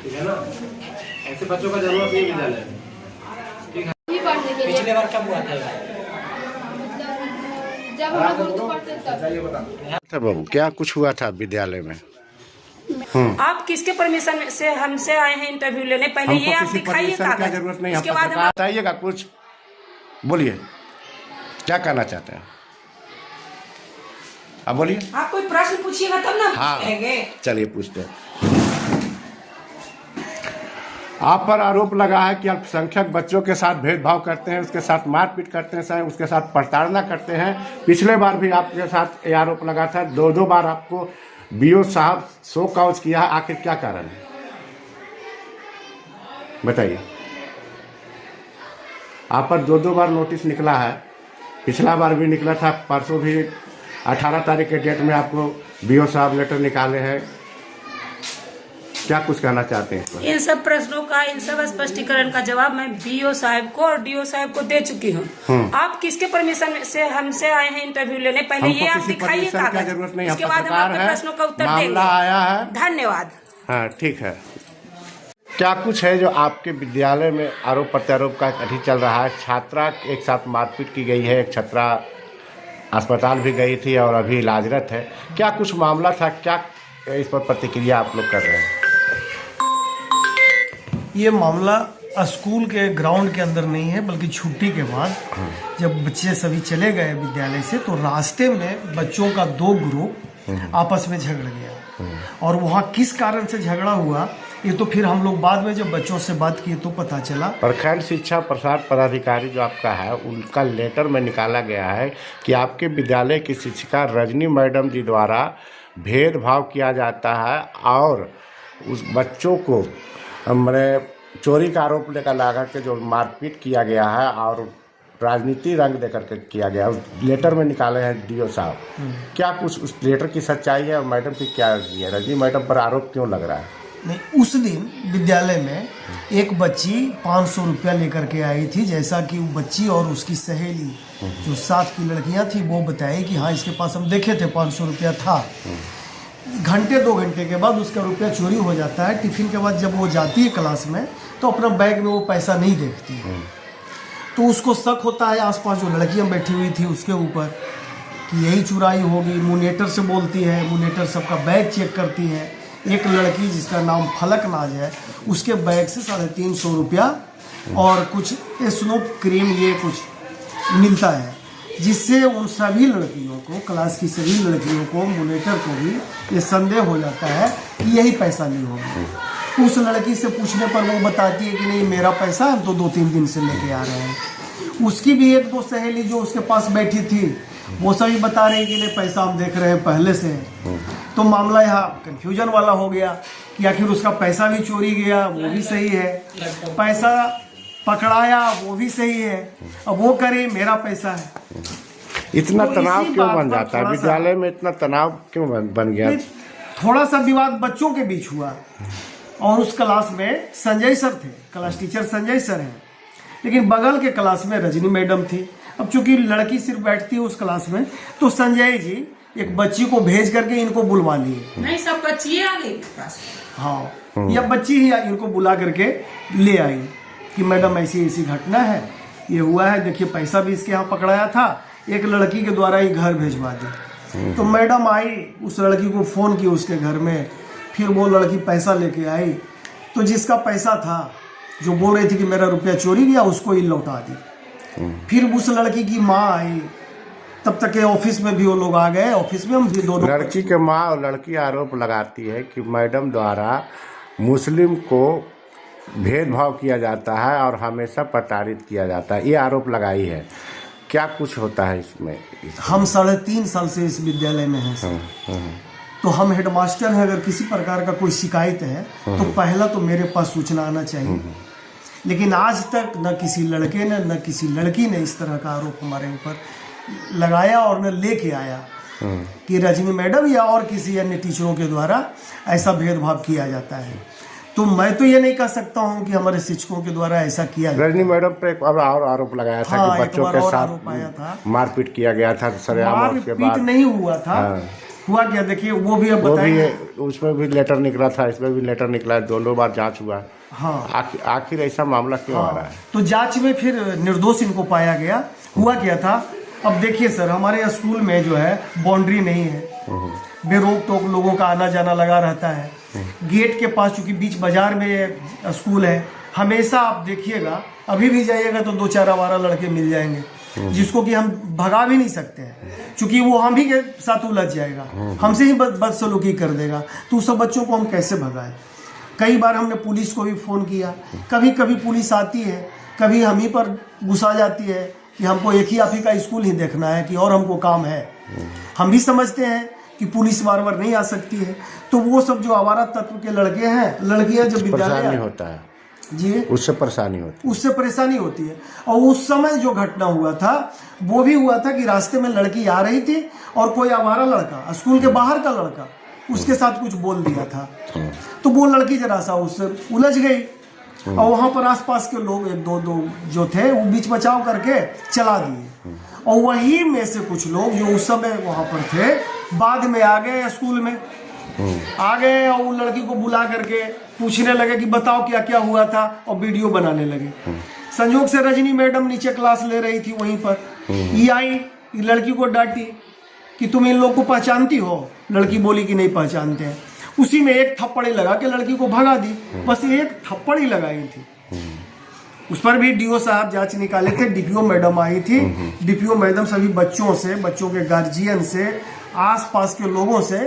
ठीक है ना। ऐसे बच्चों का जरूरत नहीं विद्यालय में, ठीक है। पिछले बार कब हुआ था? जब हम लोग उर्दू पढ़ते तब। बाबू क्या कुछ हुआ था विद्यालय में? आप किसके परमिशन से हमसे आए हैं इंटरव्यू लेने? पहले ये आप दिखाइए कागज, जरूरत नहीं, उसके बाद हम बताइएगा कुछ, बोलिए क्या कहना चाहते हैं आप, बोलिए। आप कोई प्रश्न पूछिएगा तब ना हाँ पूछेंगे। चलिए पूछते हैं। आप पर आरोप लगा है कि अल्पसंख्यक बच्चों के साथ भेदभाव करते हैं, उसके साथ मारपीट करते हैं, उसके साथ प्रताड़ना करते हैं। पिछले बार भी आपके साथ ये आरोप लगा था, दो बार आपको बीओ साहब शो काउज किया है, आखिर क्या कारण है बताइए। आप पर दो बार नोटिस निकला है, पिछला बार भी निकला था, परसों भी 18 तारीख के डेट में आपको बीओ साहब लेटर निकाले हैं, क्या कुछ कहना चाहते हैं? इन सब प्रश्नों का, इन सब स्पष्टीकरण का जवाब मैं बीओ साहब को और डीओ साहब को दे चुकी हूँ। आप किसके परमिशन से हमसे आए हैं इंटरव्यू लेने? पहले ये आप दिखाइए कागज, जरूरत नहीं, उसके बाद हम आपके प्रश्नों का उत्तर देंगे। मामला आया है, धन्यवाद। हाँ ठीक है। क्या कुछ है जो आपके विद्यालय में आरोप प्रत्यारोप का अभी चल रहा है? छात्रा एक साथ मारपीट की गई है, एक छात्रा अस्पताल भी गई थी और अभी इलाजरत है, क्या कुछ मामला था? क्या इस पर प्रतिक्रिया आप लोग कर रहे हैं? ये मामला स्कूल के ग्राउंड के अंदर नहीं है, बल्कि छुट्टी के बाद जब बच्चे सभी चले गए विद्यालय से, तो रास्ते में बच्चों का 2 ग्रुप आपस में झगड़ गया। और वहाँ किस कारण से झगड़ा हुआ ये तो फिर हम लोग बाद में जब बच्चों से बात किए तो पता चला। प्रखंड शिक्षा प्रसार पदाधिकारी जो आपका है, उनका लेटर में निकाला गया है कि आपके विद्यालय की शिक्षिका रजनी मैडम जी द्वारा भेदभाव किया जाता है और उस बच्चों को मैंने चोरी का आरोप लेकर लगा के जो मारपीट किया गया है और राजनीति रंग देकर के किया गया, उस लेटर में निकाले हैं डीओ साहब। क्या कुछ उस लेटर की सच्चाई है और मैडम की क्या है? रजनी मैडम पर आरोप क्यों लग रहा है? नहीं, उस दिन विद्यालय में एक बच्ची 500 रुपया लेकर के आई थी, जैसा कि वो बच्ची और उसकी सहेली जो साथ की लड़कियां थी वो बताई कि हाँ इसके पास हम देखे थे 500 रुपया था। घंटे 2 घंटे के बाद उसका रुपया चोरी हो जाता है। टिफिन के बाद जब वो जाती है क्लास में तो अपना बैग में वो पैसा नहीं देखती है, तो उसको शक होता है आसपास जो लड़कियां बैठी हुई थी उसके ऊपर कि यही चुराई होगी। मोनिटर से बोलती है, मोनिटर सबका बैग चेक करती है। एक लड़की जिसका नाम फलक नाज है, उसके बैग से 350 रुपया और कुछ स्नो क्रीम ये कुछ मिलता है, जिससे उन सभी लड़कियों को, क्लास की सभी लड़कियों को, मोनिटर को भी ये संदेह हो जाता है कि यही पैसा ली होगी। उस लड़की से पूछने पर वो बताती है कि नहीं मेरा पैसा हम तो 2-3 दिन से लेके आ रहे हैं। उसकी भी 1-2 सहेली जो उसके पास बैठी थी वो सभी बता रहे कि नहीं पैसा हम देख रहे हैं पहले से। तो मामला यहाँ कंफ्यूजन वाला हो गया कि आखिर उसका पैसा भी चोरी गया, वो भी सही है, पैसा पकड़ाया वो भी सही है, अब वो करे मेरा पैसा है। इतना तो तनाव क्यों बन जाता है विद्यालय में? इतना तनाव क्यों बन गया? थोड़ा सा विवाद बच्चों के बीच हुआ और उस क्लास में संजय सर थे, क्लास टीचर संजय सर हैं, लेकिन बगल के क्लास में रजनी मैडम थी। अब चूंकि लड़की सिर्फ बैठती है उस क्लास में, तो संजय जी एक बच्ची को भेज करके इनको बुलवा लिए। नहीं, सब बच्ची आ गई। हाँ, या बच्ची ही इनको बुला करके ले आई कि मैडम ऐसी ऐसी घटना है, ये हुआ है, देखिए पैसा भी इसके यहाँ पकड़ाया था, एक लड़की के द्वारा ही घर भेजवा दी। तो मैडम आई, उस लड़की को फ़ोन की उसके घर में, फिर वो लड़की पैसा लेके आई, तो जिसका पैसा था जो बोल रही थी कि मेरा रुपया चोरी गया, उसको ही लौटा दी। फिर उस लड़की की माँ आई, तब तक के ऑफिस में भी वो लोग आ गए। ऑफिस में हम भी दोनों, लड़की के माँ और लड़की आरोप लगाती है कि मैडम द्वारा मुस्लिम को भेदभाव किया जाता है और हमेशा प्रताड़ित किया जाता है, ये आरोप लगाई है। क्या कुछ होता है इसमें? हम 3.5 साल से इस विद्यालय में हैं सर। तो हम हेडमास्टर हैं, अगर किसी प्रकार का कोई शिकायत है तो पहला तो मेरे पास सूचना आना चाहिए। लेकिन आज तक न किसी लड़के ने न किसी लड़की ने इस तरह का आरोप हमारे ऊपर लगाया और न लेके आया कि रजनी मैडम या और किसी अन्य टीचरों के द्वारा ऐसा भेदभाव किया जाता है। तो मैं तो ये नहीं कह सकता हूँ कि हमारे शिक्षकों के द्वारा ऐसा किया गया। रजनी मैडम पे एक और आरोप लगाया था कि बच्चों के साथ मारपीट किया गया था सरेआम। मारपीट नहीं हुआ था, हुआ क्या देखिए, वो भी अब वो भी बताएंगे। उसमें भी लेटर निकला था, इसमें भी लेटर निकला है, दोनों बार जांच हुआ है। हाँ, आखिर ऐसा मामला क्यों आ रहा है? तो जांच में फिर निर्दोष इनको पाया गया। हुआ क्या था, अब देखिए सर, हमारे स्कूल में जो है बाउंड्री नहीं है, बेरोक टोक लोगों का आना जाना लगा रहता है। गेट के पास, चूंकि बीच बाजार में स्कूल है, हमेशा आप देखिएगा, अभी भी जाइएगा तो 2-4 आवारा लड़के मिल जाएंगे, जिसको कि हम भगा भी नहीं सकते हैं, क्योंकि वो हम ही के साथ उलझ जाएगा, हमसे ही बदसलूकी कर देगा। तो उस सब बच्चों को हम कैसे भगाएं? कई बार हमने पुलिस को भी फ़ोन किया, कभी कभी पुलिस आती है, कभी हम ही पर गुस्सा जाती है कि हमको एक ही आप ही का स्कूल ही देखना है कि और हमको काम है। हम भी समझते हैं कि पुलिस बार बार नहीं आ सकती है। तो वो सब जो आवारा तत्व के लड़के हैं, लड़कियां जब विद्यालय होता है जी, उससे परेशानी होती है। और उस समय जो घटना हुआ था वो भी हुआ था कि रास्ते में लड़की आ रही थी और कोई आवारा लड़का, स्कूल के बाहर का लड़का, उसके साथ कुछ बोल दिया था। तो वो लड़की जरा सा उससे उलझ गई और वहां पर आसपास के लोग एक दो जो थे वो बीच बचाव करके चला दिए। और वही में से कुछ लोग जो उस समय वहां पर थे बाद में आ गए, स्कूल में आ गए और लड़की को बुला करके पूछने लगे कि बताओ क्या क्या हुआ था, और वीडियो बनाने लगे। संयोग से रजनी मैडम नीचे क्लास ले रही थी, वहीं पर ये आई, लड़की को डांटी कि तुम इन लोग को पहचानती हो? लड़की बोली कि नहीं पहचानते हैं। उसी में एक थप्पड़ लगा के लड़की को भगा दी, बस एक थप्पड़ ही लगाई थी। उस पर भी डीओ साहब जांच निकाले थे, डीपीओ मैडम आई थी। डीपीओ मैडम सभी बच्चों से, बच्चों के गार्जियन से, आसपास के लोगों से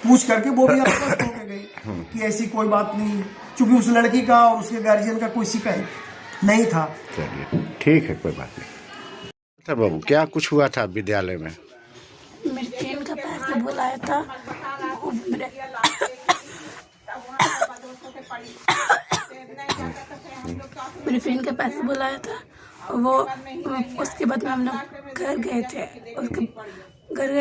पूछ करके वो भी आश्वस्त होकर गई कि ऐसी कोई बात नहीं, क्योंकि उस लड़की का और उसके गार्जियन का कोई शिकायत नहीं था। चलिए ठीक है, कोई बात नहीं। अच्छा बाबू, क्या कुछ हुआ था विद्यालय में? मेरे फ्रेंड का पैर से बुलाया था, मेरे फ्रेंड के पैसे बुलाया था, वो उसके बाद में हम लोग घर गए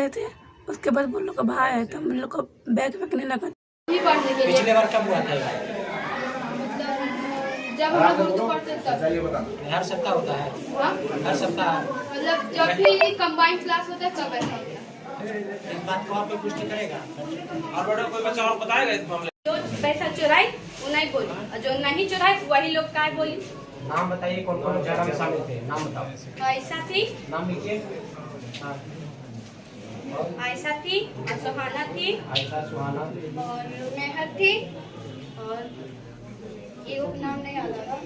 थे, उसके बाद वो लोग का भाई आया था, हम लोग को बैग फेंकने लगा। पिछले बार कब हुआ था? जब हम लोग उर्दू पढ़ते तब। हर सप्ताह होता है? हाँ? हर सप्ताह मतलब जब भी कंबाइंड क्लास होता है तब ऐसा होता है। इस बात को आप पुष्टि करेगा? और बड़ा कोई बच्चा और बताएगा इस मामले? जो पैसा चुराई वो नहीं बोली, और जो नहीं चुराई वही लोग का बोली। नाम बताइए, कौन कौन जगह में शामिल थे, नाम बताओ। ऐसा थी, नाम लिखिए। आयशा थी, सुहाना थी, आयशा, सुहाना और मेहर थी, और एक नाम नहीं याद आ रहा,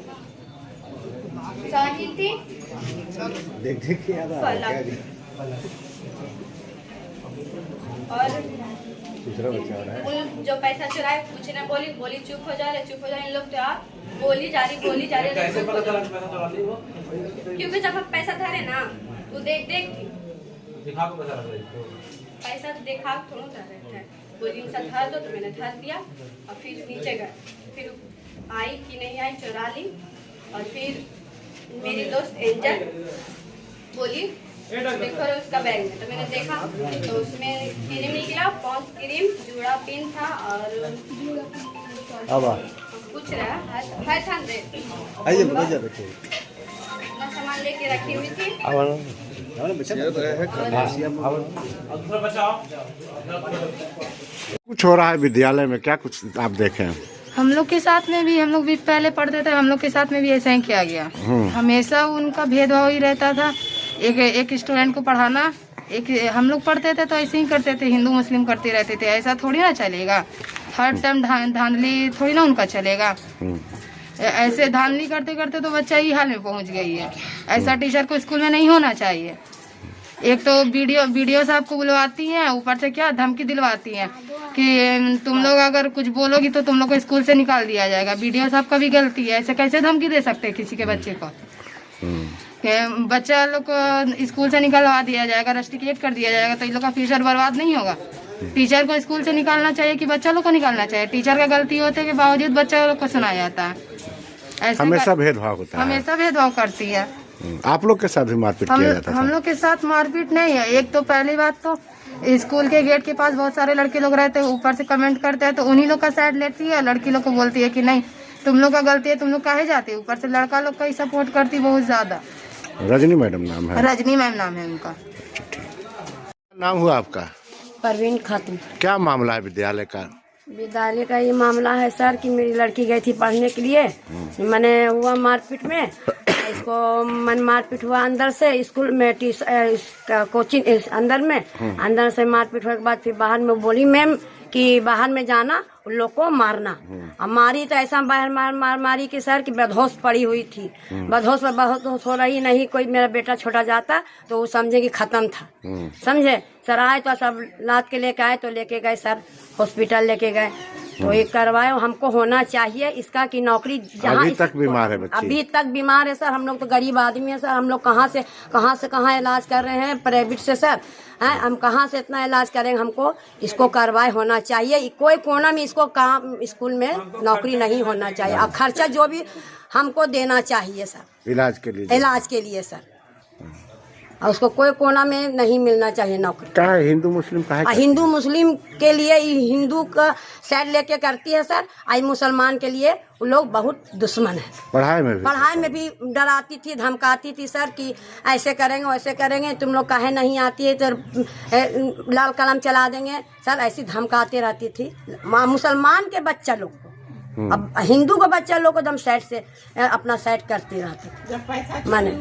साहिल थी, फलक, और जो पैसा चुराए कुछ न बोली चुप हो जा रहे इन लोग तो यार बोली जा रही कैसे पता चला कि पैसा चुरा ली वो? क्योंकि जब हम पैसा धरे ना तो देख दिखा को पैसा रख रही तो पैसा तो देखा थोड़ा धर रहे थे, बोली इनसे धर दो, तो मैंने धर दिया और फिर नीचे गए, फिर आई कि नहीं आई चुरा ली। और फिर मेरी दोस्त एंजल बोली देखो उसका बैग में, तो मैंने देखा तो उसमें क्रीम निकला, पॉन्स क्रीम, जूड़ा पिन था और कुछ रहा है था अपना सामान लेके रखी हुई थी। कुछ हो रहा है विद्यालय में, क्या कुछ आप देखे हैं? हम लोग के साथ में भी, हम लोग भी पहले पढ़ते थे, हम लोग के साथ में भी ऐसा ही किया गया। हमेशा उनका भेदभाव ही रहता था, एक स्टूडेंट को पढ़ाना, एक हम लोग पढ़ते थे तो ऐसे ही करते थे, हिंदू मुस्लिम करते रहते थे, ऐसा थोड़ी ना चलेगा। हर टाइम धांधली थोड़ी ना उनका चलेगा। ऐसे धांधली करते करते तो बच्चा ही हाल में पहुंच गई है। ऐसा टीचर को स्कूल में नहीं होना चाहिए। एक तो वीडियो साहब को बुलवाती हैं, ऊपर से क्या धमकी दिलवाती हैं कि तुम लोग अगर कुछ बोलोगी तो तुम लोग को स्कूल से निकाल दिया जाएगा। वीडियो साहब का भी गलती है, ऐसे कैसे धमकी दे सकते हैं किसी के बच्चे को? बच्चा लोग को स्कूल से निकलवा दिया जाएगा, रस्टिकेट कर दिया जाएगा, तो इन लोग का फ्यूचर बर्बाद नहीं होगा। टीचर को स्कूल से निकालना चाहिए कि बच्चा लोग को निकालना चाहिए? टीचर का गलती होते के बावजूद बच्चा लोग को सुनाया जाता है। ऐसे हमेशा भेदभाव होता है, हमेशा भेदभाव करती है। आप लोग के साथ भी मारपीट किया जाता था? हम लोग के साथ मारपीट नहीं है। एक तो पहली बात तो स्कूल के गेट के पास बहुत सारे लड़के लोग रहते हैं, ऊपर से कमेंट करते हैं, तो उन्हीं लोग का साइड लेती है, लड़की लोग को बोलती है कि नहीं तुम लोग का गलती है, तुम लोग काहे जाते। ऊपर से लड़का लोग का ही सपोर्ट करती बहुत ज्यादा। रजनी मैडम नाम है? रजनी मैम नाम है उनका। नाम हुआ आपका? परवीन खातून। क्या मामला है विद्यालय का? विद्यालय का ये मामला है सर कि मेरी लड़की गई थी पढ़ने के लिए, मैंने हुआ मारपीट में, इसको मन मारपीट हुआ अंदर से स्कूल में कोचिंग अंदर से मारपीट होने के बाद फिर बाहर में बोली मैम कि बाहर में जाना उन लोग को मारना। अब मारी तो ऐसा बाहर मारी कि सर कि बेहोश पड़ी हुई थी। बेहोश हो रही नहीं, कोई मेरा बेटा छोटा जाता तो वो समझे कि खत्म था, समझे सर। आए तो सब लाद के लेके आए तो लेके गए सर हॉस्पिटल लेके गए तो ये करवाए। हमको होना चाहिए इसका कि नौकरी जहाँ अभी तक बीमार है बच्ची? अभी तक बीमार है सर। हम लोग तो गरीब आदमी है सर, हम लोग कहाँ से इलाज कर रहे हैं प्राइवेट से सर हैं। हम कहाँ से इतना इलाज करेंगे? हमको इसको करवाए होना चाहिए। कोई कोना में इसको काम स्कूल में नौकरी नहीं होना चाहिए और खर्चा जो भी हमको देना चाहिए सर इलाज के लिए सर। और उसको कोई कोना में नहीं मिलना चाहिए नौकरी। क्या है हिंदू मुस्लिम का है? हिंदू मुस्लिम के लिए हिंदू का साइड लेके करती है सर। आई मुसलमान के लिए वो लोग बहुत दुश्मन है। पढ़ाई में भी डराती थी, धमकाती थी सर कि ऐसे करेंगे वैसे करेंगे, तुम लोग काहे नहीं आती है तो लाल कलम चला देंगे सर, ऐसी धमकाते रहती थी मुसलमान के बच्चा लोग को। अब हिंदू का बच्चा लोग को दम साइड से अपना साइड करते रहते थे। माने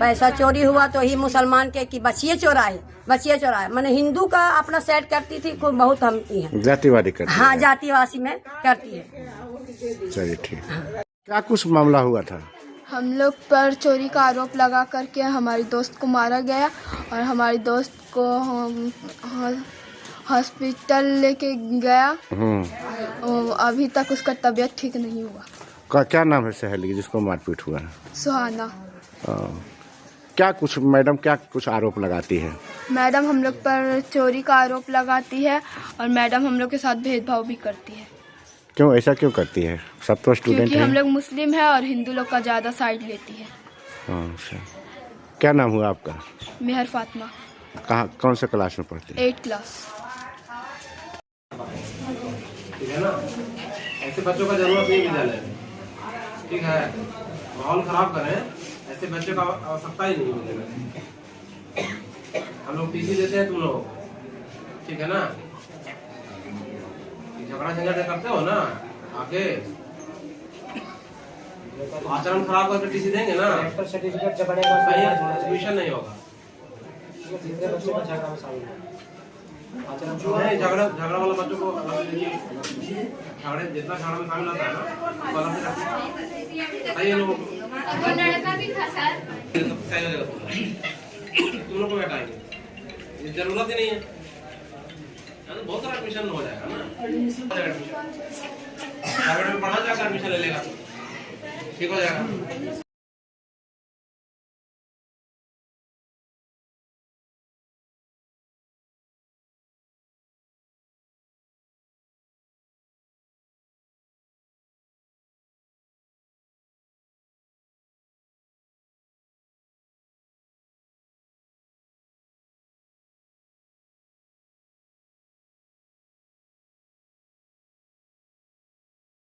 पैसा चोरी हुआ तो ही मुसलमान के कि बचिए चोराए माने हिंदू का अपना साइड करती थी। कोई बहुत हम जातिवादी करती है। हाँ जातिवासी में करती है। चलिए ठीक। क्या कुछ मामला हुआ था? हम लोग पर चोरी का आरोप लगा करके हमारी दोस्त को मारा गया और हमारी दोस्त को हॉस्पिटल लेके गया। अभी तक उसका तबीयत ठीक नहीं हुआ। क्या नाम है सहेली जिसको मारपीट हुआ है? सुहाना। क्या कुछ आरोप लगाती है? मैडम हम लोग पर चोरी का आरोप लगाती है और मैडम हम लोग के साथ भेदभाव भी करती है। क्यों ऐसा क्यों करती है? सब तो स्टूडेंट क्योंकि हम लोग मुस्लिम है और हिंदू लोग का ज्यादा साइड लेती है। क्या नाम हुआ आपका? मेहर फातिमा। कौन से क्लास में पढ़ती है? 8th class. ठीक है ना, ऐसे बच्चों का जरूरत नहीं विद्यालय में। ठीक है, माहौल खराब करें ऐसे बच्चों का आवश्यकता ही नहीं विद्यालय में। हम लोग टीसी देते हैं तुम लोग, ठीक है ना। झगड़ा झंझट करते हो ना, आके आचरण खराब करके टीसी देंगे ना, सर्टिफिकेट जब बनेगा सही एडमिशन नहीं होगा। नहीं, झगड़ा वाला बच्चों को अलग से देखिए। झगड़े जितना झगड़ा में शामिल होता है ना वो अलग से सही है। लोग तुम लोग को हटाएंगे, जरूरत ही नहीं है। बहुत सारा एडमिशन हो जाएगा ना, प्राइवेट में पढ़ा जाकर एडमिशन ले लेगा, ठीक हो जाएगा।